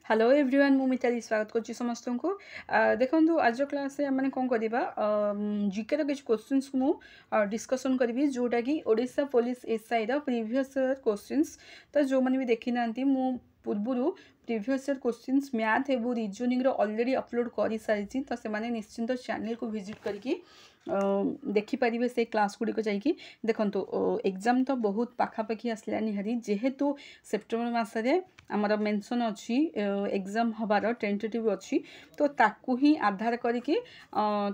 Hello everyone मु मिताली स्वागत करछि समस्त को देखंतु आज क्लास रे माने कोन करबा जीके रो किछ क्वेश्चंस को मु डिस्कशन करबी जोटा कि ओडिशा पुलिस एसआई रो प्रीवियस ईयर क्वेश्चंस तो जो माने भी देखि नांती मु पूर्वरु प्रीवियस ईयर क्वेश्चंस मैथ एवं रीजनिंग रो ऑलरेडी अपलोड करि सारिछि तो से माने निश्चिंत चैनल को विजिट करके देखि पारिबे से क्लास गुडी को जाइकी देखंतु एग्जाम तो बहुत पाखापाखी आसलानी हरी जेहेतु सेप्टेम्बर मासरे आमर मेंशन अच्छी एग्जाम हबार टेंटेटिव अच्छी तो ताकू ही आधार करके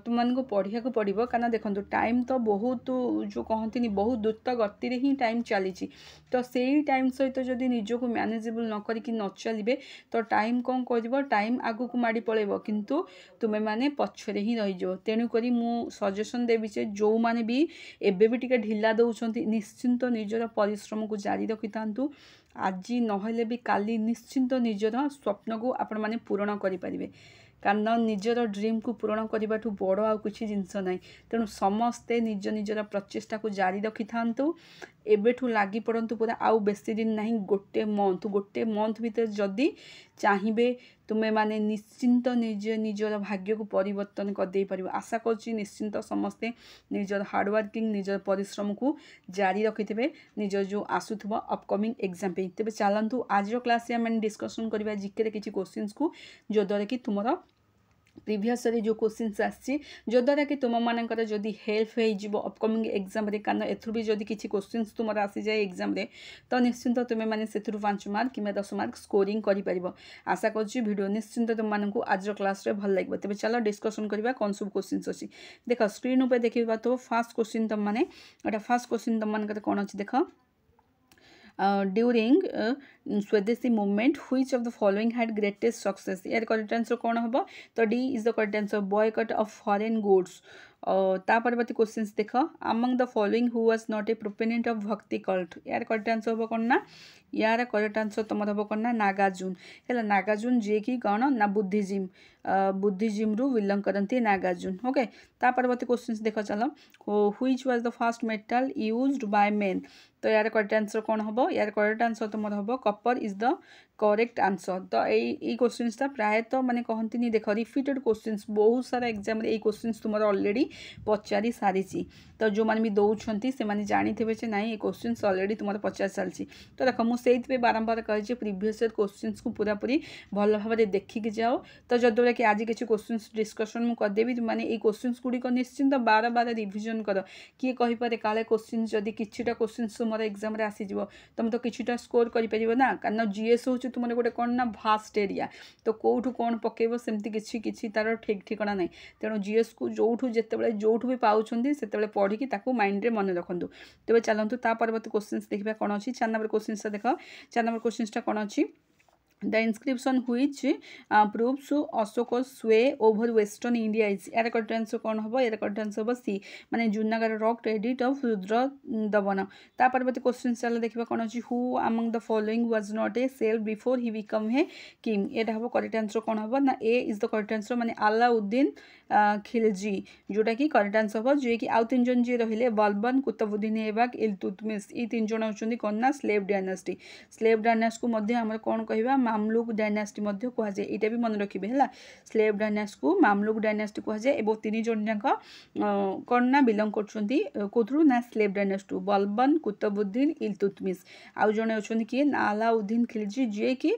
तुमको पढ़िया को पड़ो कारण देखो टाइम तो बहुत जो कहती बहुत द्रुत गति ही टाइम चली तो से टाइम सहित जदि निजक मैनेजेबल न करके न चलिए तो टाइम कौन कर टाइम आगू को माड़ी पड़ेब किंतु तुम्हें माने पछरे ही रहीज तेणुक मु सजेसन देवी जे जो माने भी एबे भी टिके ढिला दौरान निश्चिंत निजर परिश्रम को जारी रखि था आज नहले भी काली निश्चिंत निजर स्वप्न को आपण माने पूरण करि परिबे कारण निजर ड्रीम को पूरण करने बड़ आ किसी जिनस ना तेणु समस्ते निज निजर प्रचेषा को जारी रखि था एबेठू लगी पड़तु पूरा आउ बेसी दिन ना गोटे मंथ भितर जदि चाहिए तुम्हें माने निश्चिंत निज निजर भाग्य को परिवर्तन करदे पार आशा कर निश्चिंत समस्ते निजर हार्डवर्किंग निजर परिश्रम को जारी रखिथे निजर जो आसुथबो अपकमिंग एग्जाम पे तेज चलतु आज क्लास में डिस्कसन करवा जिके किसी क्वेश्चंस को जो द्वारा कि तुम प्रीवियस जो क्वेश्चंस आसी जो द्वारा कि तुम मानकर जदि हेल्प हो अपकमिंग एग्जाम रे कारण एथु भी जदि किसी क्वेश्चंस तुम आसी जाए एग्जाम रे तो निश्चिंत तुम्हें माने से 5 मार्क कि 10 मार्क स्कोरिंग कर आशा कर वीडियो निश्चिंत तुमको आज क्लास रे भल लगे तेज चलो डिस्कसन करवा कौन सब क्वेश्चंस अच्छी देख स्क्रीन पर देखा तो फास्ट क्वेश्चन तुम मैंने फास्ट क्वेश्चन तुम मान कौन अच्छी देख during Swadeshi movement which of the following had greatest success यार correct answer कौन होबो तो D is the correct answer boycott of foreign goods ता परवर्ती क्वेश्चंस देख among the following who was not a proponent of bhakti cult यार correct answer होबो कोन ना यार करेक्ट आंसर तुमर होबो कोन ना नागार्जुन हैला नागार्जुन जे कि कौन ना बुद्धिज्म रु बिलोंग करती नागार्जुन ओके ता परवर्ती क्वेश्चंस देख चलो which was the first metal used by main तो यार करेक्ट आंसर कौन होबो यार करेक्ट आंसर तुमर होबो copper is the correct answer तो यही क्वेश्चंस प्रायतः माने कहती नहीं देख रिपीटेड क्वेश्चंस बहुत सारा एग्जाम रे क्वेश्चंस तुम ऑलरेडी पचारि सारी तो जो मैंने भी दौरान से जानी थे ना ये क्वेश्चंस ऑलरेडी तुम पचार सारी तो देख मुझे बारंबार कहे प्रीवियस ईयर क्वेश्चंस को पूरा पूरी भल भाव देखिकी जाओ तो जद्वारा कि आज किसी क्वेश्चंस डिस्कसन मुझे करदेवी मैंने ये क्वेश्चंस गुड़िक निश्चिंत बार बार रिविजन कर किए कहीपे काले क्वेश्चन जदि किछिटा क्वेश्चंस तुम एग्जाम रे आसीजिवो तुम तो किछिटा स्कोर कर ना कारण जीएस हो तुम गोटे कौन ना भास्ट एरिया तो कौटू कौन पकेब सेमती किसी तार ठीक ठिकाना ना तेणु जीएस को जोठू जिते जोठू भी पाँच से पढ़ी माइंड रे मन रखु तेज चलतु ता परवर्ती क्वेश्चंस देखा कौन अच्छी 4 नंबर क्वेश्चंस देख 4 नंबर क्वेश्चंस कौन अच्छी The inscription which proves Ashoka's sway over Western India is यार करेक्ट आंसर कौन होबो यार करेक्ट आंसर होबो सी माने Junagadh rock edit of Rudra दमन ता परवर्ती क्वेश्चन चलो देखिबा कोन अछि who among the following was not a self before he become a king एटा होबो करेक्ट आंसर कौन होबो ना ए इज द करेक्ट आंसर माने अलाउद्दीन खिलजी जोटा कि करेक्ट आंसर होबो जे कि आउ 3 जन जे रहिले बलबन कुतुबुद्दीन ऐबक इल्तुतमिश ई 3 जन होचंदी कोन ना स्लेव डायनास्टी को मध्ये हमर कोन कहिबा मामलुक डायनास्टी मध्य कह जाए यहाँ भी मन रखिए है स्लेव डायनास्टी को मामलुक डायनास्टी कह जाए और 3 जन जाक कौन ना बिलोंग कौथु ना स्लेव डायनास्टी बलबन कुतुबुद्दीन इल्तुतमिश आउ जड़े अच्छा किए अलाउद्दीन खिलजी जी कि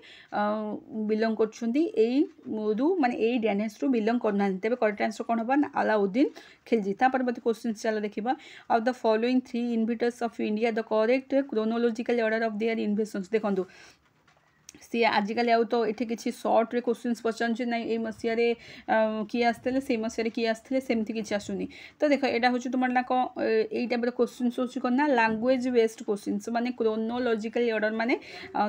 बिलोंग कर माने यही डायनास्टी बिलोंग करना तेज करेक्ट आंसर कौन हम ना अलाउद्दीन खिलजी परवर्ती क्वेश्चन चलो देखा of the following 3 investors of India the correct chronological order of their investments देखो सी आजिकल आउ तो ये किसी सर्ट रे क्वेश्चंस पचार ना ये मसीह किए आसते से मसीह किए आसते सेमती किसी आसुनी तो देख यहाँ हूँ तुम ना कौन यही टाइप क्वेश्चंस हो ना लैंग्वेज बेस्ड क्वेश्चंस माने क्रोनोलॉजिकल ऑर्डर माने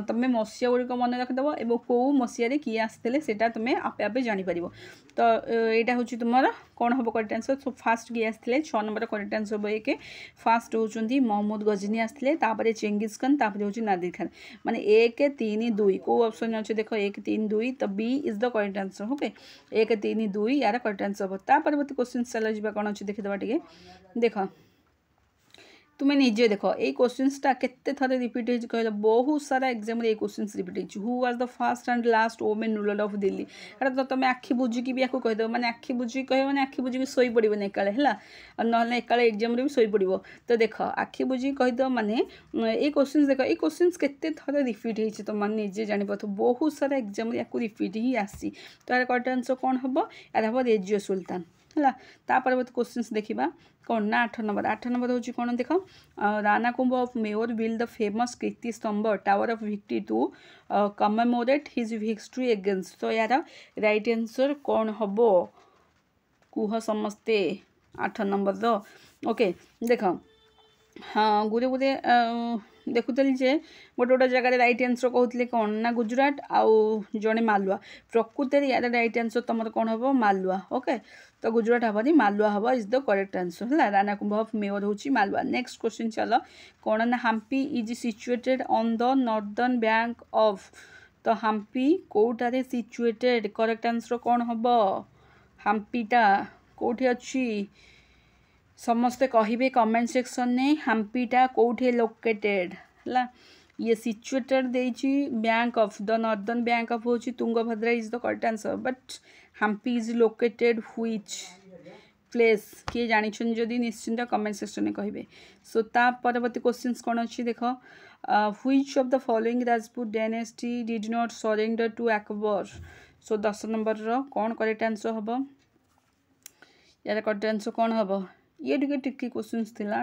तुम्हें मसीहा गुड़िक मन रखिदेव और कौ मसीह किए आसते से तुम्हें आपे आपे जापर तो यहाँ हूँ तुम कौन हम करेक्ट आंसर सो फास्ट किए आसते 6 नंबर करेक्ट आंसर हम एक फास्ट होती महमूद गजनी आसते चेंगिज खान हूँ नादिर खान माने 1 3 2 को ऑप्शन अच्छे देख 1 3 2 तो B is the correct answer okay 1 3 2 यार करेक्ट आंसर हम परवर्ती क्वेश्चन चल जा कौन अच्छे देखीदे टे देख तुम्हें निजे देख ये क्वेश्चनटा केते थरे रिपीट हो कहल बहुत सारा एग्जाम ये क्वेश्चन रिपीट हो who was the first and last women ruler of Delhi एटा तो तुम आखि बुझिकी भी या कहीदेव मैंने आखि बुझिकी कह मैंने आखि बुझिकी शोई पड़ोनी एकाले है ना एकाले एग्जाम भी शोई पड़ो तो देख आखि बुझिकी कहीदेव मैंने ये क्वेश्चन देख ये क्वेश्चन केते थरे रिपीट होती तुम मैंने निजे जापर बहुत सारा एग्जाम या रिपीट ही आसी तो यार करेक्ट आंसर कौन हम यार हम रेजियो सुल्तान है परवर्त क्वेश्चन देखा कौन ना 8 नंबर हूँ कौन देख Rana Kumbha of Mewar build the famous Kirti Stambh tower of victory to commemorate his history against तो यार राइट आंसर कौन हम कुह समस्ते 8 नंबर ओके देख हाँ गुरे गुरे देखुली जे गोटे गोटे जगह राइट आंसर कहते कौन ना गुजरात आउ जड़े मालुआ प्रकृत यार राइट आंसर तुम कौन हम मालुआ ओके तो गुजरात हबनी मालुआ हम इज द करेक्ट आंसर है राणा कुंभ ऑफ मेयर हूँ मालुआ नेक्स्ट क्वेश्चन चल कौन ना Hampi is situated on the northern bank of तो हम्पी कौटारे सिचुएटेड करेक्ट आंसर कौन हम हम्पीटा कौटी अच्छी समस्ते कहे कमेंट सेक्शन ने हम्पीटा कौटे लोकेटेड है ये सिचुएटेड देची bank of the northern bank of होची Tungabhadra is the correct answer but Hampi is located which place किए जानी जदि निश्चिंत कमेंट सेक्शन में कहे सो ता परवर्ती क्वेश्चन कौन अच्छी देख which of the following Rajput dynasty did not surrender to Akbar so 10 number कौन करेक्ट आंसर हम यार करेक्ट आंसर कौन हम ये टिके क्वेश्चन थिला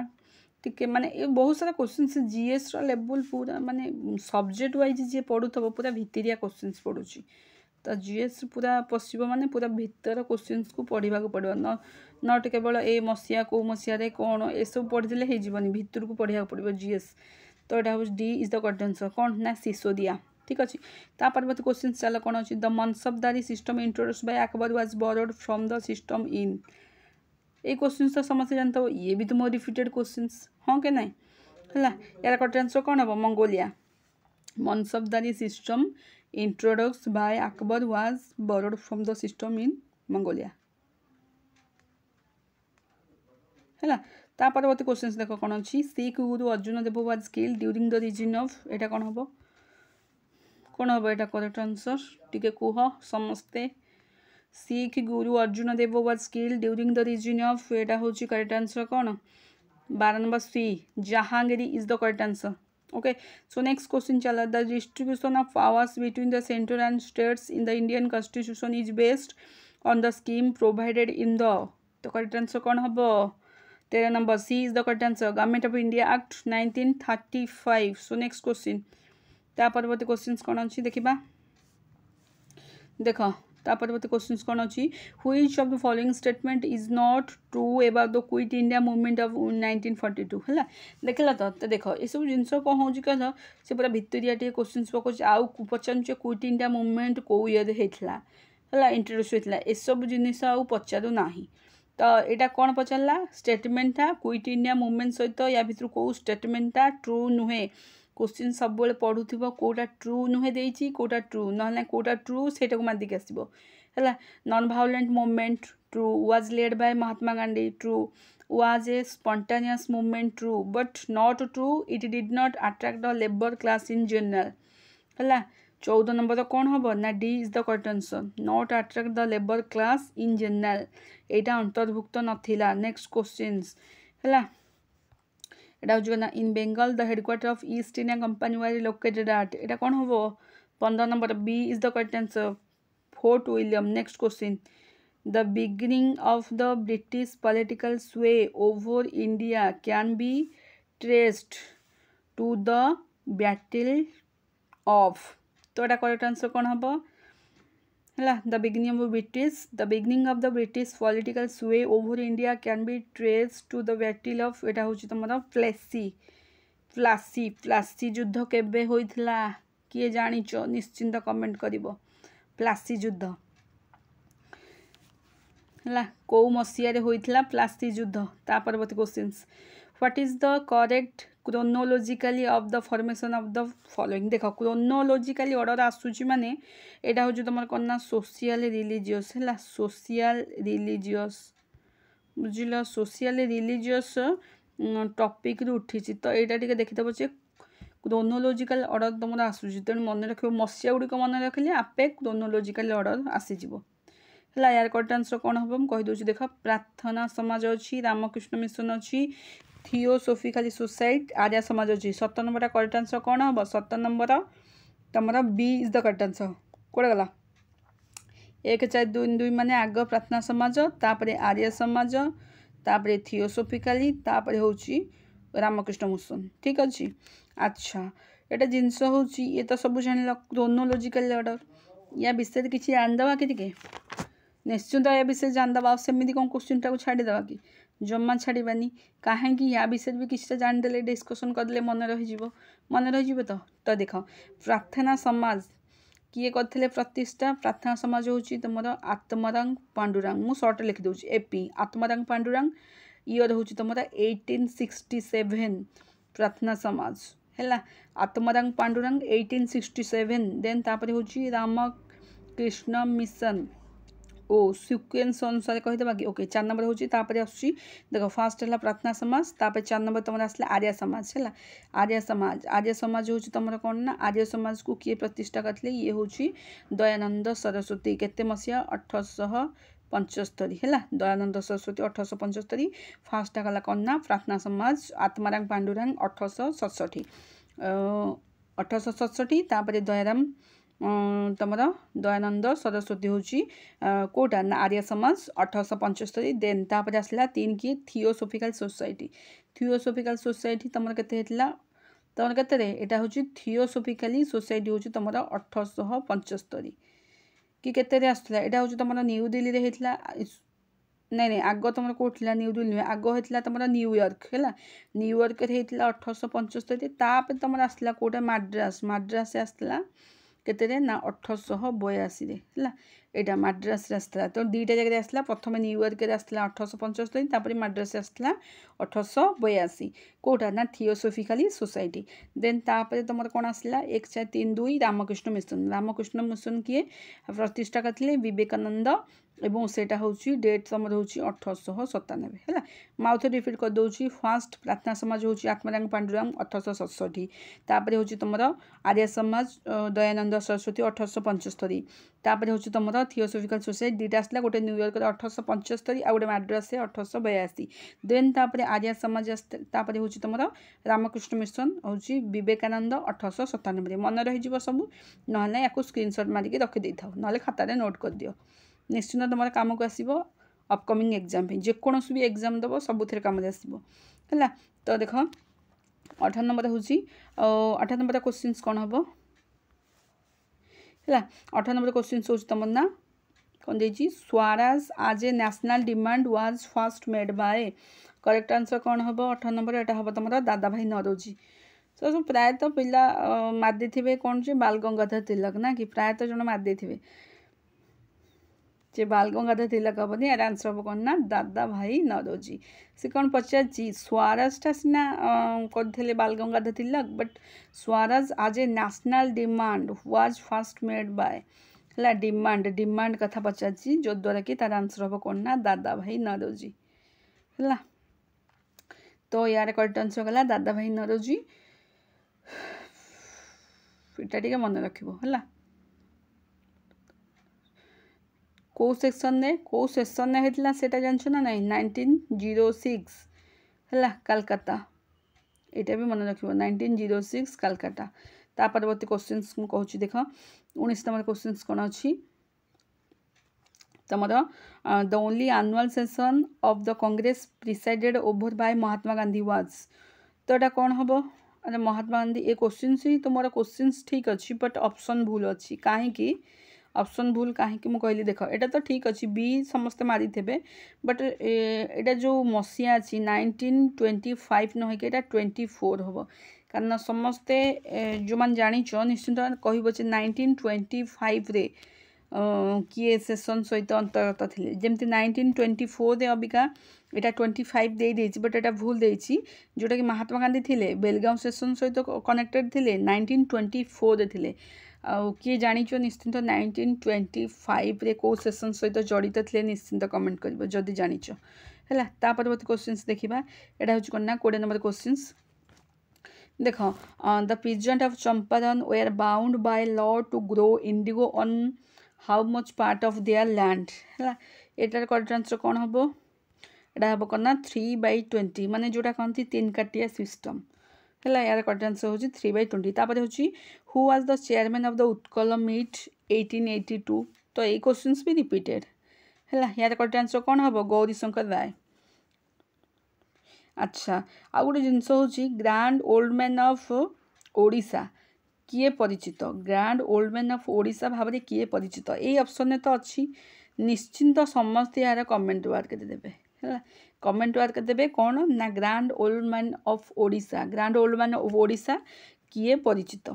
टिके माने ये बहुत सारा क्वेश्चन जीएस लेवल पूरा माने सब्जेक्ट वाइज जी पढ़ुथब पूरा भितरिया क्वेश्चन पढ़ुची तो जीएस पूरा पशिब माने पूरा भितर क्वेश्चन को पढ़ा पड़ो नट केवल ए मसीहा कौ मसीह कौन ये सब पढ़ीदे होनी भितर को पढ़ा पड़ो जीएस तो यहाँ हूँ D is the correct answer कौन ना सिसोदिया ठीक अच्छे ता परवर्ती क्वेश्चन चल कौन अच्छी the मनसबदारी system introduce by Akbar was borrowed from the system इन ये क्वेश्चन तो समझते जानते हो ये भी तो मोर रिपीटेड क्वेश्चन हाँ के नहीं है यार करेक्ट आंसर कौन हम Mongolia mansabdari system introduce by Akbar was borrowed from the system in Mongolia है ता परवर्ती क्वेश्चन देख कौन अच्छी Sikh Guru Arjun Dev was killed during the reign of एटा कौन हम कौन हम एटा करेक्ट आंसर टिके कुह समस्ते Sikh Guru Arjun Dev was killed during the reign of एटा हूँ करेक्ट आंसर कौन 12 नंबर सी जहांगीरी is the correct answer okay so next question चला the distribution of powers between the centre and states in the Indian constitution is based on the scheme provided in the तो correct answer कौन हम 13 number C is the correct answer government of India act 1935 so next question ता परवर्ती question कौन अच्छी देखा देख ता परवर्ती क्वेश्चन कौन अच्छी which of the following statement is not true about the quit India movement of 1942 है देखला तो देख ये सब जिनस कौन हो कह से पूरा भितरिया क्वेश्चन पकाउछ आउ पचार क्विट इंडिया मूवमेंट कौ ईयर होता है इंट्रोड्यूस होता है सब जिनिस आउ पचारू ना तो यहाँ कौन पचारा स्टेटमेंटा क्विट इंडिया मूवमेंट सहित या भर कौ स्टेटमेंटा ट्रू नुहे क्वेश्चन सब पढ़ुव कौटा ट्रू नुहे देती कौटा ट्रू ना कौटा ट्रू से मारिक आसो है non violent movement true was led by Mahatma Gandhi true was a spontaneous movement true but not true it did not attract the labour class in general है 14 नंबर कौन हम ना D is the correct answer not attract the labour class in general यहाँ अंतर्भुक्त नाला next question है यहाँ हूँ ना in Bengal the headquarter of East India Company was located at यहाँ कौन हम 15 number B is the correct answer Fort William next question the beginning of the British political sway over India can be traced to the battle of तो यहाँ correct answer कौन हम है the beginning of the British political sway over India can be trace to the battle of यहाँ हूँ तुम प्लासी युद्ध केबे होइथिला किए जानिच निश्चिंत कमेंट करिवो प्लासी युद्ध है कौ मसीह होइथिला प्लासी युद्ध ता परवर्ती question what is the correct chronologically of the formation of the following देख क्रोनोलॉजिकली ऑर्डर आसूची माने एटा हूँ तुम कौन सोशियल रिलीजियस है सोशियल रिलीजियस बुझल सोशियल रिलीजियस टॉपिक रू उठी तो यहाँ टे देखिदेव जे क्रोनोलोजिकल ऑर्डर तुम आसूँ तेणु मन रख मसीहा गुड़िक मन रखिले आपे क्रोनोलोजिकल ऑर्डर आसीଯିव है। यार करेक्ट आंसर कौन हम मुझे कहीदे देख प्रार्थना समाज अच्छी रामकृष्ण मिशन अच्छी थियोसोफिकल सोसाइटी आर्या समाज अच्छी 7 नंबर करेक्ट आंसर कौन हम 7 नंबर तुम B is the correct answer कौटे गला 1 4 2 2 माने आग प्रार्थना समाज तापर आर्य समाज तापर थियोसोफिकाली तापर होची रामकृष्ण मिशन ठीक अच्छे। अच्छा एटा जिनस होची ये तो सब जान क्रोनोलोजिकल ऑर्डर या विषय किसी जानदवा कि निश्चिंत या विषय जानदवा सेमती कौन क्वेश्चन टाक छाड़ीदवा कि जमा छाड़बानी कहीं या विषय भी किसी जानदे डिस्कसन करदे मन रही तो देख प्रार्थना समाज किए करते प्रतिष्ठा प्रार्थना समाज हूँ तुम आत्माराम पांडुरंग मु सर्ट लिखिदे एपी आत्माराम पांडुरंग ईयर हूँ तुम 1867 प्रार्थना समाज है आत्माराम पांडुरंग 1867 देन तापर हूँ रामकृष्ण मिशन ओ सिक्वेन्स अनुसार कहीदेवा कि ओके 4 नंबर हूँ आसूँ देख फास्ट है प्रार्थना समाज तापर 4 नंबर तुम आसला आर्य समाज है आर्य समाज हूँ तुम कौन ना आर्य समाज को किए प्रतिष्ठा करते ये हूँ दयानंद सरस्वती केते मसीहा 1875 है दयानंद सरस्वती 1875 फास्ट गला कौन ना प्रार्थना समाज आत्माराम पांडुरंग 1867 तापर दयाराम तुम दयानंद सरस्वती हूँ कौटा ना आर्य समाज 1875 देन तापर आसला 3 किए थियोसोफिकल सोसाइटी तुम के तुम के हूँ थियोसोफिकाली सोसाइटी हूँ तुम 1875 कि केते आसला यहाँ हूँ तुम न्यू दिल्ली होता नहीं आग तुम कौन न्यू दिल्ली नुहे आग होता तुम न्यूयॉर्क है न्यूयॉर्क होता 1875 तापर तुम आसला कौटा मद्रास आसला केते ना 1882 है यहाँ मद्रास आसला तो 2टा जगह आसला प्रथम न्यूयॉर्क आसला 1875 तापर मद्रास आसला 1882 कौटा ना थियोसोफिकाली सोसाइटी देन तापर तुम कौन आसला 1 4 3 2 रामकृष्ण मिशन किए प्रतिष्ठा करते विवेकानंद एवं सेटा हूँ डेट तुम हूँ 1897 है माउथ रिपीट कर दूसरी फास्ट प्रार्थना समाज हूँ आत्माराम पांडुरंग 1867 तापर हूँ तुम आर्य समाज दयानंद सरस्वती 1875 तापर हूँ तुम थियोसोफिकल सोसाइटी 2टा आसला गोटे न्यूयॉर्क 1875 आ गोटे मद्रास 1882 देन तापर आर्य समाज तापर हूँ तुम रामकृष्ण मिशन हूँ विवेकानंद 1897 मन रही सब ना या स्क्रीनशॉट मारिक रखिदे था ना खातार नोट कर दियो निश्चिंत तुम कम को आसो अपकमिंग एग्जाम जेकोसी भी एग्जाम दब सबुथ कम आसो है तो देख 18 नंबर हूँ 18 नंबर क्वेश्चन कौन हम है 18 नंबर क्वेश्चन हूँ तुम ना कौन the swaraj as a national demand was first made by correct answer कौन हम 18 नंबर यहाँ हम तुम दादा भाई नरोजी तो सब प्रायतः पिला मारी थे कौन से बाल गंगाधर तिलक ना कि प्रायतः जन मारी थे जे बाल गंगाधर तिलक हेनी यार आंसर हम कौन ना दादा भाई नरोजी से कौन पचार स्वराजटा सीना करते बाल Gangadhar Tilak but swaraj as a national demand was first made by है डिमांड कथा पचार जो द्वारा कि तार आंसर हम कौन ना दादा भाई नरोजी है तो यार करेक्ट आंसर गला दादा भाई नरोजी एटा टिके मन रखिबो है कौ सेक्शन ने होता से जानछ ना नहीं 1906 है कलकत्ता यहाँ भी मन रख 1906 कलकत्ता ता परवर्ती क्वेश्चन मुझे देख 19 नंबर क्वेश्चन कौन अच्छी तुम the only annual session of the Congress presided over by Mahatma Gandhi was तो यहाँ कौन हम अरे महात्मा गांधी ये क्वेश्चन ही तुम क्वेश्चन ठीक अच्छी बट ऑप्शन भूल अच्छी कहीं ऑप्शन भूल कहीं मुझे कहली देख यहाँ तो ठीक अच्छी बी समस्ते मारी थे बट यहाँ जो मसीहा अच्छी 1925 न होकर 24 हम कारण समस्ते जो मैंने जाच निश्चिंत कह 1925 रे किए सेसन सहित अंतर्गत थे जमती 1924 अबिका यहाँ 25 दे देछि बट यहाँ भूल देछि जोटा कि महात्मा गांधी थे बेलगांव सेसन सहित कनेक्टेड थे 1924 थे किए जाच निश्चिंत 1925 रे कौ सेसन सहित जड़ित थे निश्चिंत कमेंट कर जदि जाच है ता परवर्ती क्वेश्चंस देखा यहाँ हूँ कौन ना 20 नंबर क्वेश्चंस देख the peasant of Champaran were bound by law to grow indigo on how much part of their land है एटार करेक्ट आंसर कौन हम यहाँ हम कौन ना 3/20 माने जोटा कहती 3 काटिया सिस्टम है यार करेक्ट आंसर हूँ 3/20 तापर हूँ who was the chairman of the Utkal meet 1882 तो ये क्वेश्चंस भी रिपीटेड है यार करेक्ट आंसर कौन हम गौरीशंकर राय अच्छा आ गोटे जिनस हूँ grand old man of Odisha किए परिचित grand old man of Odisha भाव में किए परिचित यही ऑप्शन में तो अच्छी निश्चिंत समस्ते यार कमेंट वार्क देवे है कमेंट वार्क देवे कौन ना grand old man of Odisha grand old man of Odisha किए परिचित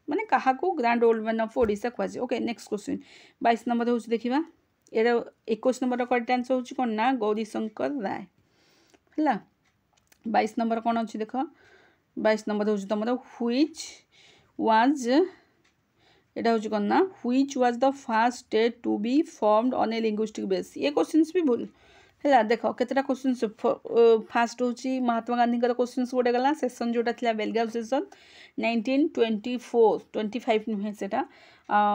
माने क्या grand old man of Odisha कहुए ओके नेक्स्ट क्वेश्चन 22 नंबर हूँ देखा यार 21 नंबर करेक्ट आंसर हूँ कौन ना गौरीशंकर राय है 22 नंबर कौन अच्छी देख 22 नंबर हूँ तुम व्हिच वाज यहाँ हूँ कौन ना which was the first state to be formed on a linguistic base ये क्वेश्चंस भी भूल है देख केतटा क्वेश्चंस फास्ट हूँ महात्मा गांधी क्वेश्चंस गोटे गला सेसन जोटा था बेलगाम सेसन 1924-25 नुहे से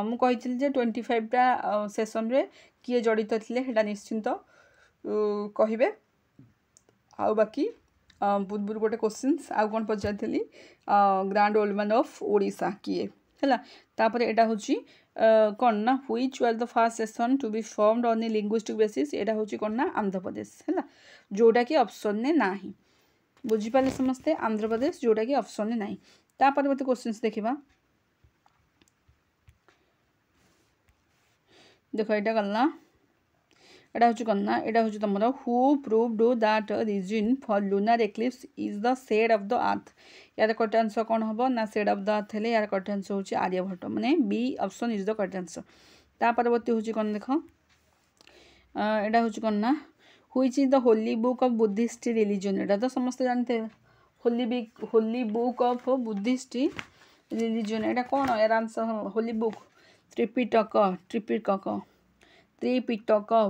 मुझे 25टा सेसन रे किए जड़ित थे निश्चिंत कहे आउ बाकी पूर्व गोटे क्वेश्चंस आउ कौन पचारि grand old man of Odisha किए है तापर यहाँ हूँ कौन ना which was the first session to be formed on a linguistic basis यहाँ हूँ कौन ना आंध्र प्रदेश है जोटा कि ऑप्शन ने ना बुझीपारे समस्ते आंध्र प्रदेश जोटा कि ऑप्शन ने ना तापरवर्ती क्वेश्चंस देखा देख यहाँ गला यहाँ हूँ कौन ना यहाँ हूँ तुम who proved that reason for lunar eclipse is the shade of the earth यार करेक्ट आंसर कौन हम ना शेड ऑफ द अर्थ है यार करेक्ट आंसर हूँ आर्यभट्ट माने B option is the correct answer ता परवर्ती हूँ कौन देख यहाँ हूँ कौन ना which is the holy book of Buddhist religion यहाँ तो समस्ते जानते holy book of Buddhist religion यहाँ कौन यार answer holy book Tripitaka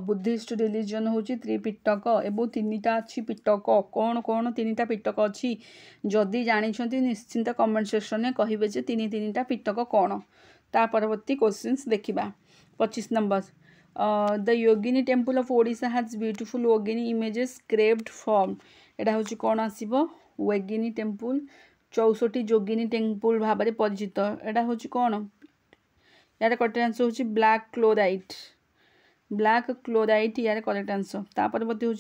Buddhist religion हूँ त्रिपिटक एवं 3टा अच्छी पिटक कौन कौन 3टा पिटक अच्छी जदि जानी निश्चिंत कमेंट सेक्शन में कहे 3टा पिटक कौन ता परवर्ती क्वेश्चंस देखा 25 number the Yogini temple of Odisha has beautiful Yogini images craved from यहाँ हूँ कौन आसब योगिनी टेम्पल 64 योगिनी टेम्पल भाव में परिचित यहाँ हूँ कौन यार करेक्ट आंसर हूँ ब्लैक क्लोराइट यार करेक्ट आंसर ता परवर्ती हूँ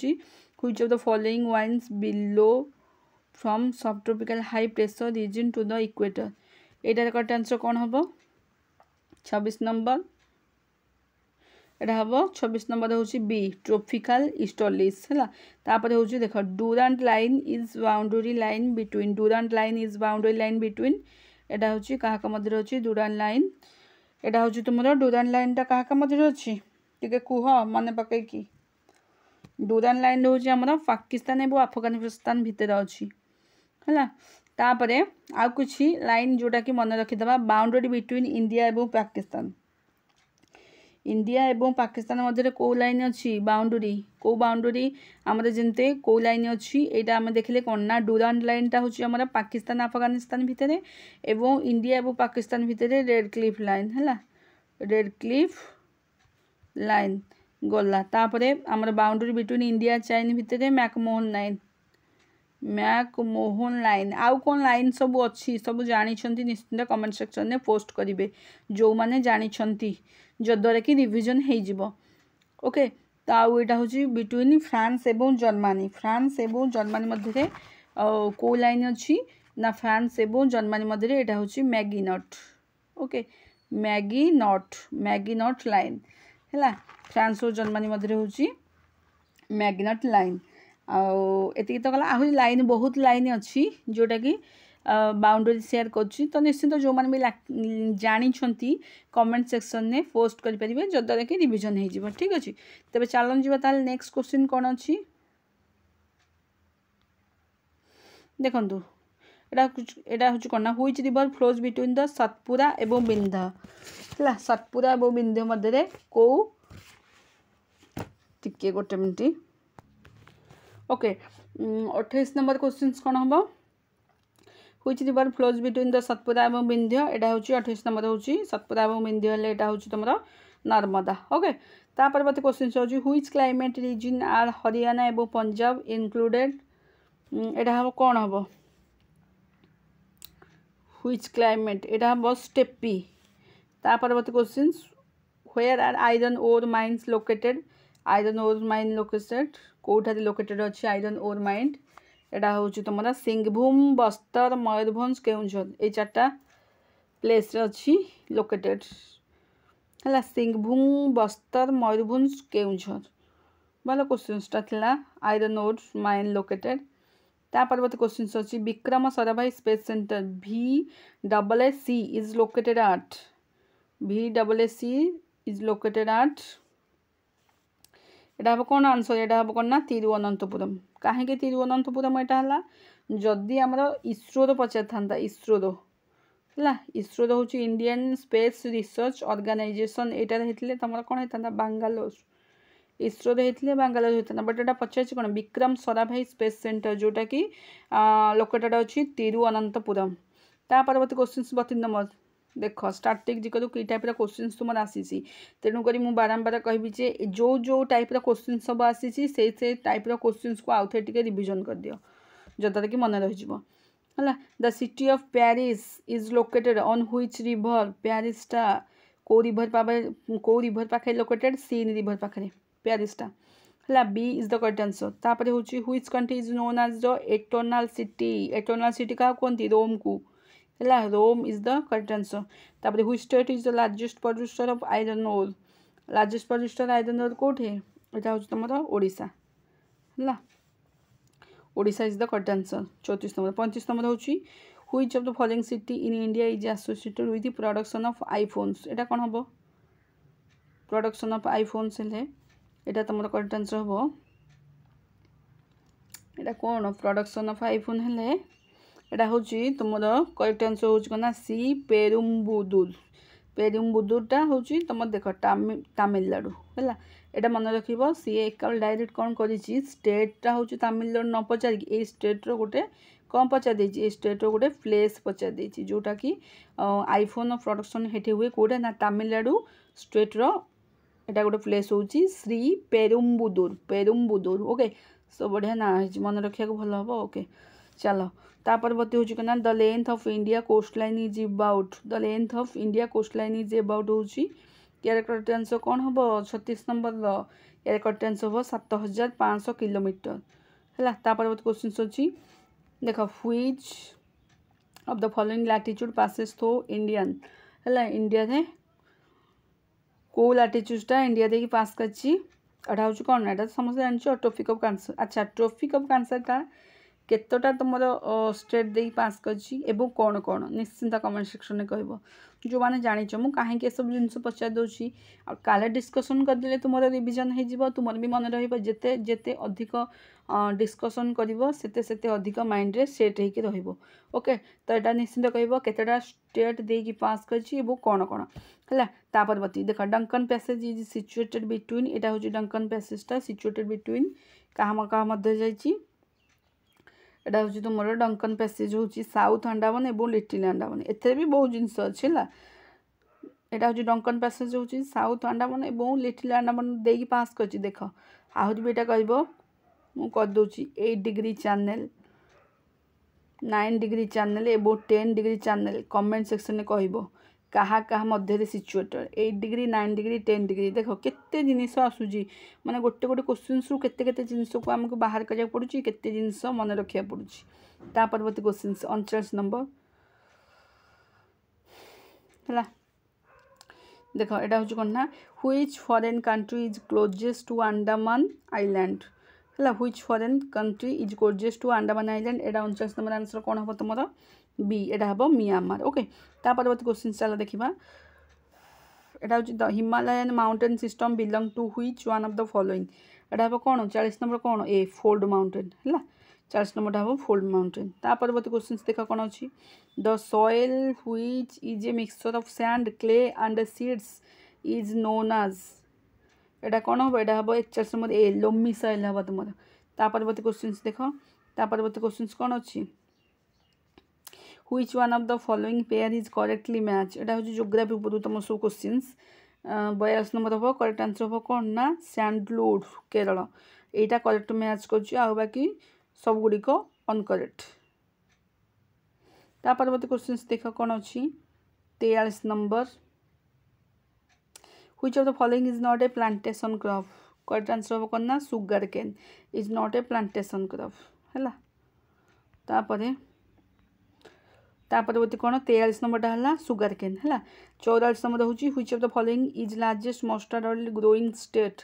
which of the following winds blow from subtropical high pressure region to the equator यहाँ करेक्ट आंसर कौन हम 26 नंबर यहाँ हम 26 नंबर हूँ बी ट्रॉपिकल ईस्टर्लीज है तापर हूँ देख Durand line is boundary line between यहाँ हूँ क्या मध्य अच्छी डुरांट लाइन यहाँ हूँ तुम डुरांट लाइन टा क्या मध्य अच्छी टे कुह मन पकईकि डुरांट लाइन हूँ आम पाकिस्तान और अफगानिस्तान भितर अच्छी है तापर आउ किछि लाइन जोटा कि मन रखिदबा बाउंड्री बिटवीन इंडिया और पाकिस्तान मध्य कौ लाइन अच्छी बाउंड्री आमर जमते कौ लाइन अच्छी यहाँ आम देखले कौन ना डुरांट लाइन टा हूँ आम पाकिस्तान अफगानिस्तान भितर एवं इंडिया और पाकिस्तान भितर रेड क्लिफ लाइन है रेड क्लिफ लाइन गला तापर आमर बाउंड्री बिटवीन इंडिया चाइन भितर मैकमोहन लाइन आउ कौन लाइन सब अच्छी सब जानी निश्चिंत कमेंट सेक्शन में पोस्ट करेंगे जो मैंने जानी जद्वारा कि रिविजन हो ओके तो आउ यहाँ हूँ बिटवीन फ्रांस एवं जर्मनी मध्य कौ लाइन अच्छी ना फ्रांस एवं जर्मनी मध्य यहाँ हूँ मैगिनट ओके मैगिनट लाइन है फ्रांस और जर्मनी मध्य हूँ मैगिनट लाइन आती तो गला आहरी लाइन बहुत लाइन अच्छी जोटा कि बाउंड्री शेयर करुँची तो निश्चित जो मैंने भी जानी कमेंट सेक्शन में पोस्ट करेंगे जद्वारा कि रिविजन हो ठीक अच्छे तेज चलन जी नेक्स्ट क्वेश्चन कौन अच्छी देखु यहाँ हूँ कौन ना which river flows between the Satpura एवं बिंध्य है सतपुरा एवं बिंध्य मध्य कौ टिके गोटे मिनिट ओके 28 नंबर क्वेश्चन कौन हम हुई river flows between the Satpura और विंध्य यहाँ हूँ 28 नंबर हूँ सतपुरा और विंध्य हेल्ले यहाँ हूँ तुम नर्मदा ओके ता परवर्ती क्वेश्चन हूँ which climate region are Haryana और पंजाब इनक्लूडेड यहाँ हम कौन हम हुईच क्लाइमेट यहाँ हम स्टेपी ता परवर्ती question where are iron ore mines located iron ore mine located कौटारे लोकेटेड अच्छी आयरन ओर माइन यहाँ हूँ तुम सिंहभूम बस्तर मयूरभंज केउझर ये चार्टा प्लेस अच्छी लोकेटेड है सिंहभूम बस्तर मयूरभंज केउझर भल क्वेश्चनटा था आयरन ओर माइन लोकेटेड ता परवर्ती क्वेश्चन अच्छी Vikram Sarabhai space centre VSSC is located at VSSC is located at यहाँ हम कौन आंसर यहाँ हम कौन ना तिरुवनंतपुरम कहीं तिरुवनंतपुरम यहाँ है जदि आमर इसरो पचार था इसरो है इसरो हूँ इंडियन स्पेस रिसर्च ऑर्गेनाइजेशन यहाँ तुम कौन होता बांगालोर इसरो होते बांगालोर होता बट यहाँ पचार कौन विक्रम साराभाई स्पेस सेंटर जोटा कि लोकेटेड अच्छी तिरुवनंतपुरम ता परवर्ती क्वेश्चन 32 नंबर देख स्टार्टिंग करू कि टाइप क्वेश्चन तुम आसी तेणुक मुझे बारंबार कहि जो जो टाइप क्वेश्चन सब आसी से टाइप क्वेश्चन को आउ थे रिविजन कर दियो जद्वारा कि मन रही है the city of Paris is located on which river पेरिसटा कौ रिवर पाखे लोकेटेड सीन रिवर पाखे पेरिसटा है B is the correct answer तापर हूँ which country is known as the eternal city क्या कहते रोम को है Rome is the correct answer तापर which state is the largest producer of iron ore largest producer iron ore कौटे यहाँ हूँ तुम ओडिशा है Odisha is the correct answer 34 number 35 number हूँ which of the following city in India is associated with the production of iPhones यहाँ कौन हम production of iPhones यहाँ तुम करेक्ट आंसर हम यहाँ कौन प्रोडक्शन ऑफ आईफोन है यहाँ हूँ तुम करेक्ट आंसर हूँ कौन सी पेरुम्बुदुरटा हूँ तुम देख तामिलनाडु है यहाँ मन रख सी एक डायरेक्ट कौन कर स्टेटा हूँ तामिलनाडु न पचार ये स्टेट्र गोटे कौन पचार ये स्टेट्र गोटे प्लेस पचार जोटा कि आईफोन प्रोडक्शन हेठी हुए कौटे ना तामिलनाडु स्टेट्र यहाँ गोटे प्लेस हूँ श्री पेरुम्बुदुर ओके सो बढ़िया ना मन रखा भल हम ओके चलो ता परवर्ती हूँ कहना the length of India coast line is about the length of India coast line is about हूँ यार करेक्ट आंसर कौन हम 36 नंबर यार करेक्ट आंसर हम 7500 किलोमीटर है ता परवर्ती क्वेश्चन अच्छी देख which of the following latitude passes through Indian है इंडिया रे कौ लैटिट्यूडटा इंडिया देखिए पास कर हूँ कौन यहाँ समस्त जान ट्रॉपिक ऑफ कैंसर अच्छा ट्रॉपिक ऑफ कैंसरटा केतोटा तुम स्टेट दे पास कर कौन कौन निश्चिंत कमेंट सेक्शन में कह जो मैंने जाच मुझे कहीं सब जिन पचार दूसरी काले डिस्कसन करदे तुम रिविजन हो तुम भी मन रते जिते अधिक डिस्कसन करते अधिक माइंड रे सेट हो ओके तो यहाँ निश्चिंत कह केतटा स्टेट दे पास कर कौन कौन है ता परवर्ती देख Duncan passage is situated between यहाँ हूँ डंकन पैसेजटा सिचुएटेड बिटवीन क्या मध्य जाइए एटा हूँ तुम डंकन पैसेज हूँ साउथ अंडमान और लिटिल अंडमान एथे भी बहुत जिनस अच्छे है यहाँ हूँ डंकन पैसेज हूँ साउथ अंडमान और लिटिल अंडमान दे पास कर देख आहरी भी यहाँ कह मुझे 8 डिग्री चैनल 9 डिग्री चैनल एबो 10 डिग्री चैनल कमेंट सेक्शन में कह क्या मध्य सिचुएटेड 8 डिग्री 9 डिग्री 10 डिग्री देख केते जिनिस आसूजी माने गोटे गोटे क्वेश्चन रु केते केते जिनिस को आमको बाहर करिया पड़ुची केते जिनिस मन रखिया पड़ुची ता परवर्ती क्वेश्चन 39 नंबर है देख यहाँ हूँ कौन ना which foreign country is closest to Andaman island है which foreign country is closest to Andaman island यहाँ 39 नंबर आंसर कौन हम तुम बी यहाँ हम म्यांमार ओके ता परवर्ती क्वेश्चन चलो देखा यहाँ हूँ the Himalayan mountain system belong to which one of the following यहाँ हम कौन 40 नंबर कौन ए फोल्ड माउंटेन है 40 नंबर हम फोल्ड माउंटेन ता परवर्ती क्वेश्चन देख कौन अच्छी the soil which is a mixture of sand clay and seeds is known as यहाँ कौन हम यहाँ हम 41 नंबर ए लोमी सॉइल हम तुम ता परवर्ती क्वेश्चन देख ता परवर्ती क्वेश्चन कौन अच्छी Which one of the following pair is correctly matched एटा हूँ जोग्राफी उपरू तुम सब क्वेश्चन 42 नंबर हम करेक्ट आंसर हम कौन ना सैंडलवुड केरल यहाँ करेक्ट मैच कर बाकी सब गुड़िक अनकरेक्ट ता परवर्ती क्वेश्चन देख कौन अच्छी 43 number Which of the following is not a plantation crop correct answer हम कौन ना sugar cane is not a plantation crop है तापरवर्ती कौन 43 नंबरटा है सुगर केन है 44 नंबर हूँ which of the following is largest mustard oil growing state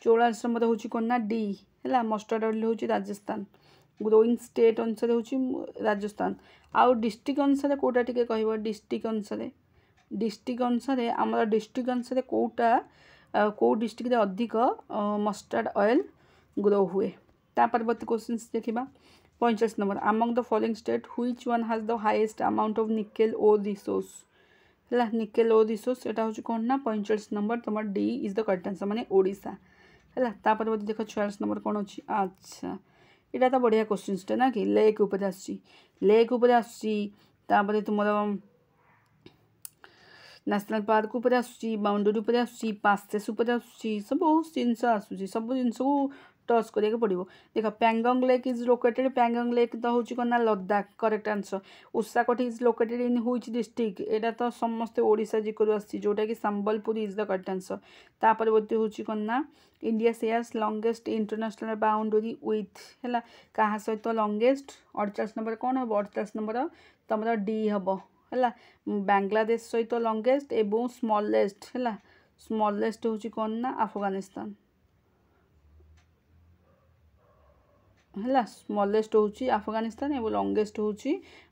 44 number हूँ कौन ना डी है मस्टर्ड ऑयल हूँ राजस्थान ग्रोइंग स्टेट अनुसार हूँ राजस्थान आउ डिस्ट्रिक्ट अनुसार कौटा टी कह डिस्ट्रिक्ट अनुसार आम डिस्ट्रिक्ट अनुसार कौटा कौ डिस्ट्रिक्ट अधिक मस्टर्ड ऑयल ग्रो हुए ता परवर्ती क्वेश्चन देखा 45 number among the following state which one has the highest amount of nickel ore resource है निकेल ore resource एटा हूँ कौन ना 45 नंबर तुम D is the correct answer माने ओडिशा है परवर्ती देख 46 नंबर कौन अच्छी अच्छा यहाँ तो बढ़िया क्वेश्चन ना कि लेक उपर लेक उपर आसपर तुम नेशनल पार्क उपर आसूसी बाउंडरी उपर आसूसी पासेस उपर आसूसी सब बहुत जिनस आसूसी सब जिनस को टच करिया पड़ो देख Pangong lake is located Pangong lake तो हूँ कौन ना Ladakh correct answer Ushakothi is located in which district यहाँ तो समस्ते ओडिशा जिकरू आसी जोटा कि Sambalpur is the correct answer ता परवर्ती हूँ कौन ना India shares longest international boundary with है क्या सहित लंगेस्ट 48 नंबर कौन हम 48 नंबर तुम डी हम है बांग्लादेश सहित लंगेस्ट एवं स्मॉलेस्ट है स्मॉलेस्ट हूँ कौन ना अफगानिस्तान है स्मॉलेस्ट हूँ अफगानिस्तान और लंगेस्ट हूँ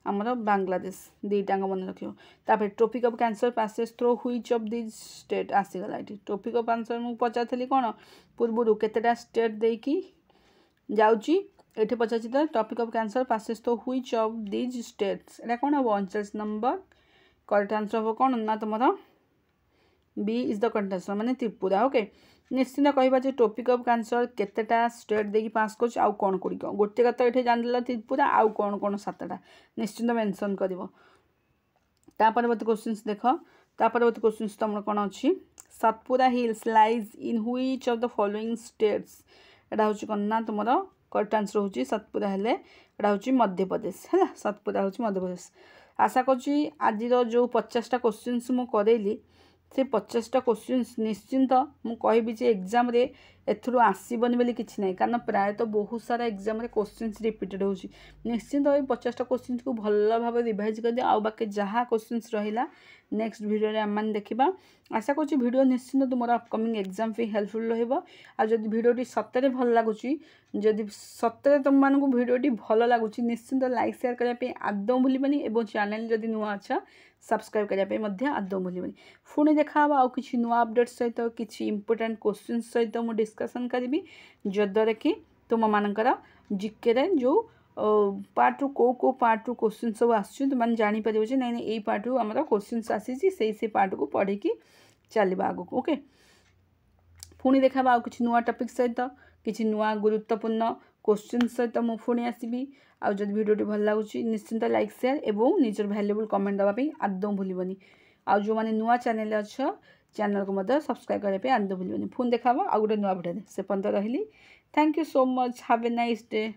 आमर बांग्लादेश दुईटाक मन रखिए tropic of cancer passes through which of this state आसीगला ये ट्रॉपिक ऑफ कैंसर मुझे पचारि कौन पूर्व केतेटा स्टेट देकी जाऊँगी ये पचार तो topic of cancer passes through which of this states एटा कौन हम 39 नंबर करेक्ट आंसर हम कौन ना तुम B is the correct answer माने त्रिपुरा ओके निश्चिंत कहवा टॉपिक ऑफ कैंसर केतेटा स्टेट देखिए पास कर कौन गुड़िक गोटे कथ ये जान त्रिपुरा आउ कौन कौन 7टा निश्चिंत मेंशन कर परवर्ती क्वेश्चन देख ता परवर्ती क्वेश्चन तुम कौन अच्छी Satpura hills lies in which of the following states एटा हूँ कौन ना तुम करेक्ट आंसर हूँ सतपुरा हेले एटा हूँ मध्यप्रदेश है सतपुरा हूँ मध्यप्रदेश आशा करुँच आज जो 50टा क्वेश्चन मुझे से 50टा क्वेश्चन निश्चिंत मु कहबी जे एग्जाम रे एथुरु आसीबनी बोली किछि नै कारण प्रायतः बहुत सारा एग्जाम रे क्वेश्चन रिपीटेड होछि निश्चिंत ए 50टा क्वेश्चन को भल भाव रिवाइज कर दिया आ बाकी जहाँ क्वेश्चन रहिला नेक्स्ट वीडियो रे हम देखिबा आशा करछि वीडियो निश्चिंत तुमर अपकमिंग एग्जाम पे हेल्पफुल रहइबो आ जदि वीडियोटी सतरे भल लागुछि जदि सतरे तुम मानकु वीडियोटी भल लागुछि निश्चिंत लाइक शेयर करिया पे आदौ भूलिबनी एवं चैनल जदि नुआ अच्छा सब्सक्राइब करिया आदौ भूलिबनी पुणी देखा आउ किछि नुआ अपडेट सहित किछि इंपोर्टेंट क्वेश्चन सहित मु डिस्कशन करी जद्वारा कि तुम मानकर जीके रे जो पार्ट को पार्ट रु क्वेश्चन सब आसुम जापर ना यही पार्ट रु आम क्वेश्चन आसी से पार्ट को पढ़ी चलवा आग को ओके पुणी देखा आउ किछि नुआ टॉपिक सहित किछि नुआ गुरुत्वपूर्ण क्वेश्चन सहित मु पुणी आसबि आउ जब वीडियोटी भल लगुच निश्चिंत लाइक शेयर एवं निजर वैल्यूएबल कमेंट देवाई आदौ भूलिबनी आउ जो मैंने नुआ चैनल अच्छ चैनल को मत सब्सक्राइब करने आदौ भूलिबनी पुणी देखा आउ गोटे नुआ भिडियो से पर्यंत रही thank you so much have a nice day.